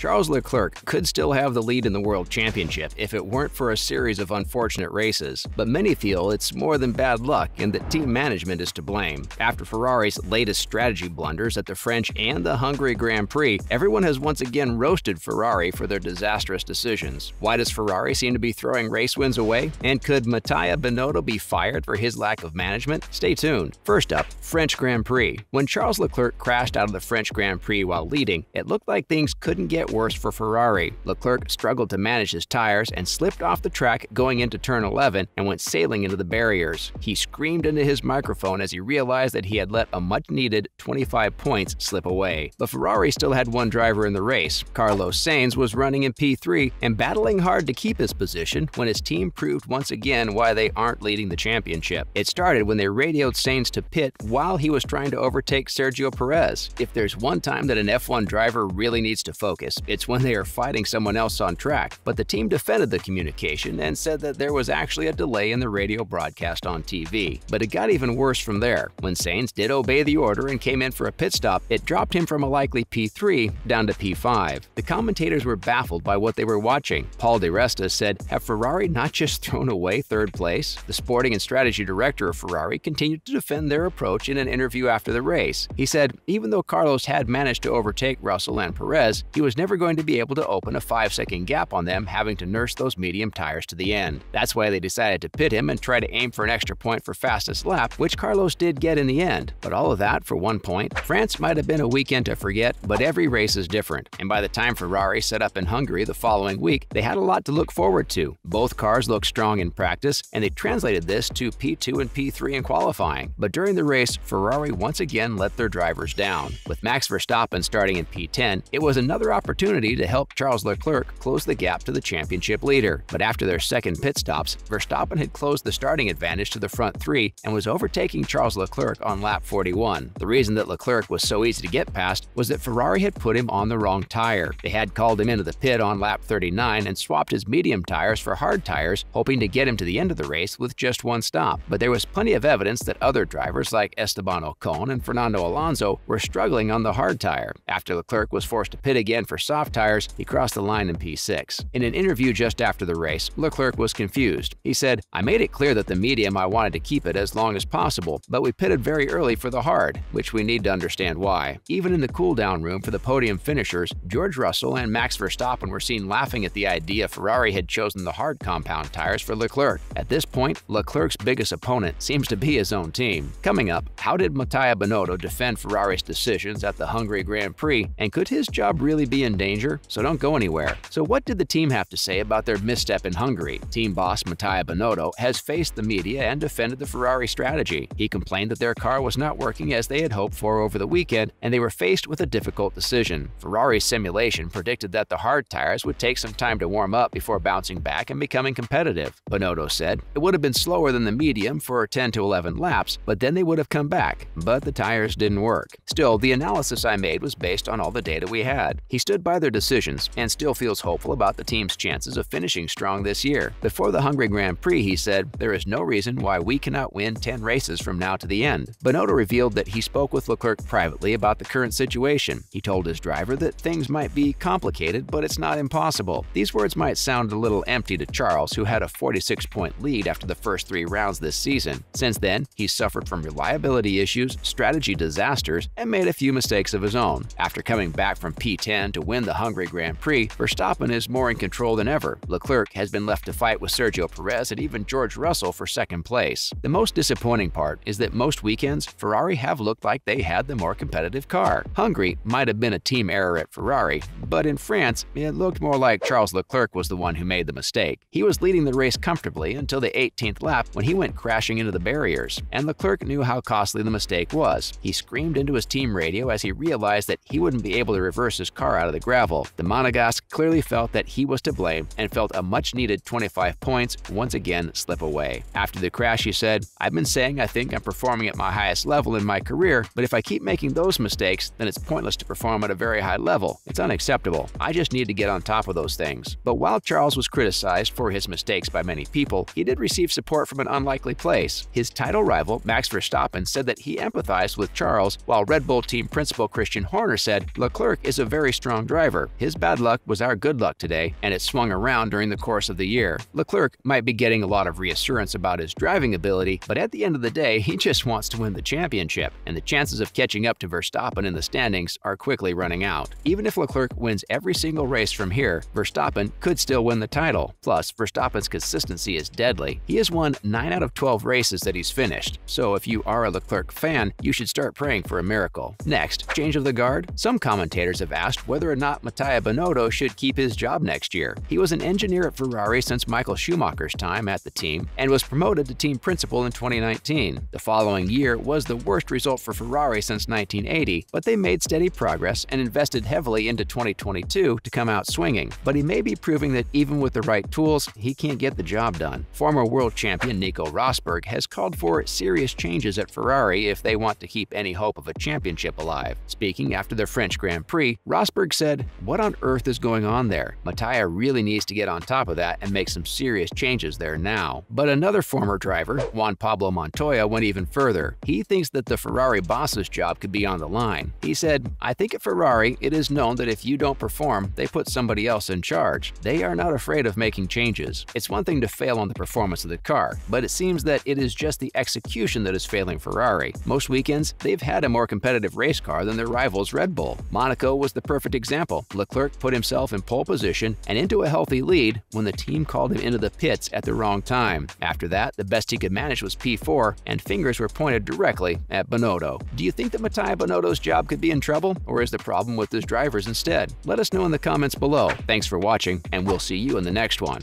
Charles Leclerc could still have the lead in the World Championship if it weren't for a series of unfortunate races, but many feel it's more than bad luck and that team management is to blame. After Ferrari's latest strategy blunders at the French and the Hungary Grand Prix, everyone has once again roasted Ferrari for their disastrous decisions. Why does Ferrari seem to be throwing race wins away? And could Mattia Binotto be fired for his lack of management? Stay tuned. First up, French Grand Prix. When Charles Leclerc crashed out of the French Grand Prix while leading, it looked like things couldn't get worse for Ferrari. Leclerc struggled to manage his tires and slipped off the track going into turn 11 and went sailing into the barriers. He screamed into his microphone as he realized that he had let a much-needed 25 points slip away. But Ferrari still had one driver in the race. Carlos Sainz was running in P3 and battling hard to keep his position when his team proved once again why they aren't leading the championship. It started when they radioed Sainz to pit while he was trying to overtake Sergio Perez. If there's one time that an F1 driver really needs to focus, it's when they are fighting someone else on track. But the team defended the communication and said that there was actually a delay in the radio broadcast on TV. But it got even worse from there. When Sainz did obey the order and came in for a pit stop, it dropped him from a likely P3 down to P5. The commentators were baffled by what they were watching. Paul Di Resta said, "Have Ferrari not just thrown away third place?" The sporting and strategy director of Ferrari continued to defend their approach in an interview after the race. He said, even though Carlos had managed to overtake Russell and Perez, he was never going to be able to open a 5-second gap on them, having to nurse those medium tires to the end. That's why they decided to pit him and try to aim for an extra point for fastest lap, which Carlos did get in the end. But all of that for 1 point? France might have been a weekend to forget, but every race is different. And by the time Ferrari set up in Hungary the following week, they had a lot to look forward to. Both cars looked strong in practice, and they translated this to P2 and P3 in qualifying. But during the race, Ferrari once again let their drivers down. With Max Verstappen starting in P10, it was another opportunity to help Charles Leclerc close the gap to the championship leader. But after their second pit stops, Verstappen had closed the starting advantage to the front three and was overtaking Charles Leclerc on lap 41. The reason that Leclerc was so easy to get past was that Ferrari had put him on the wrong tire. They had called him into the pit on lap 39 and swapped his medium tires for hard tires, hoping to get him to the end of the race with just one stop. But there was plenty of evidence that other drivers like Esteban Ocon and Fernando Alonso were struggling on the hard tire. After Leclerc was forced to pit again for soft tires, he crossed the line in P6. In an interview just after the race, Leclerc was confused. He said, "I made it clear that the medium I wanted to keep it as long as possible, but we pitted very early for the hard, which we need to understand why." Even in the cool-down room for the podium finishers, George Russell and Max Verstappen were seen laughing at the idea Ferrari had chosen the hard compound tires for Leclerc. At this point, Leclerc's biggest opponent seems to be his own team. Coming up, how did Mattia Binotto defend Ferrari's decisions at the Hungary Grand Prix, and could his job really be in danger? So don't go anywhere. So what did the team have to say about their misstep in Hungary? Team boss Mattia Binotto has faced the media and defended the Ferrari strategy. He complained that their car was not working as they had hoped for over the weekend, and they were faced with a difficult decision. Ferrari's simulation predicted that the hard tires would take some time to warm up before bouncing back and becoming competitive. Binotto said, "It would have been slower than the medium for 10 to 11 laps, but then they would have come back. But the tires didn't work. Still, the analysis I made was based on all the data we had." He stood by their decisions and still feels hopeful about the team's chances of finishing strong this year. Before the Hungary Grand Prix, he said, "There is no reason why we cannot win 10 races from now to the end." Binotto revealed that he spoke with Leclerc privately about the current situation. He told his driver that things might be complicated, but it's not impossible. These words might sound a little empty to Charles, who had a 46-point lead after the first 3 rounds this season. Since then, he's suffered from reliability issues, strategy disasters, and made a few mistakes of his own. After coming back from P10 to win the Hungary Grand Prix, Verstappen is more in control than ever. Leclerc has been left to fight with Sergio Perez and even George Russell for second place. The most disappointing part is that most weekends, Ferrari have looked like they had the more competitive car. Hungary might have been a team error at Ferrari, but in France, it looked more like Charles Leclerc was the one who made the mistake. He was leading the race comfortably until the 18th lap when he went crashing into the barriers, and Leclerc knew how costly the mistake was. He screamed into his team radio as he realized that he wouldn't be able to reverse his car out of the gravel. The Monegasque clearly felt that he was to blame and felt a much-needed 25 points once again slip away. After the crash, he said, "I've been saying I think I'm performing at my highest level in my career, but if I keep making those mistakes, then it's pointless to perform at a very high level. It's unacceptable. I just need to get on top of those things." But while Charles was criticized for his mistakes by many people, he did receive support from an unlikely place. His title rival, Max Verstappen, said that he empathized with Charles, while Red Bull team principal Christian Horner said, "Leclerc is a very strong driver. His bad luck was our good luck today, and it swung around during the course of the year. Leclerc might be getting a lot of reassurance about his driving ability, but at the end of the day, he just wants to win the championship, and the chances of catching up to Verstappen in the standings are quickly running out. Even if Leclerc wins every single race from here, Verstappen could still win the title. Plus, Verstappen's consistency is deadly. He has won 9 out of 12 races that he's finished, so if you are a Leclerc fan, you should start praying for a miracle. Next, change of the guard. Some commentators have asked whether or not Mattia Binotto should keep his job next year. He was an engineer at Ferrari since Michael Schumacher's time at the team and was promoted to team principal in 2019. The following year was the worst result for Ferrari since 1980, but they made steady progress and invested heavily into 2022 to come out swinging. But he may be proving that even with the right tools, he can't get the job done. Former world champion Nico Rosberg has called for serious changes at Ferrari if they want to keep any hope of a championship alive. Speaking after the French Grand Prix, Rosberg said, "What on earth is going on there? Mattia really needs to get on top of that and make some serious changes there now." But another former driver, Juan Pablo Montoya, went even further. He thinks that the Ferrari boss's job could be on the line. He said, "I think at Ferrari, it is known that if you don't perform, they put somebody else in charge. They are not afraid of making changes. It's one thing to fail on the performance of the car, but it seems that it is just the execution that is failing Ferrari. Most weekends, they've had a more competitive race car than their rivals Red Bull. Monaco was the perfect example. Leclerc put himself in pole position and into a healthy lead when the team called him into the pits at the wrong time. After that, the best he could manage was P4, and fingers were pointed directly at Binotto." Do you think that Mattia Binotto's job could be in trouble, or is the problem with his drivers instead? Let us know in the comments below. Thanks for watching, and we'll see you in the next one.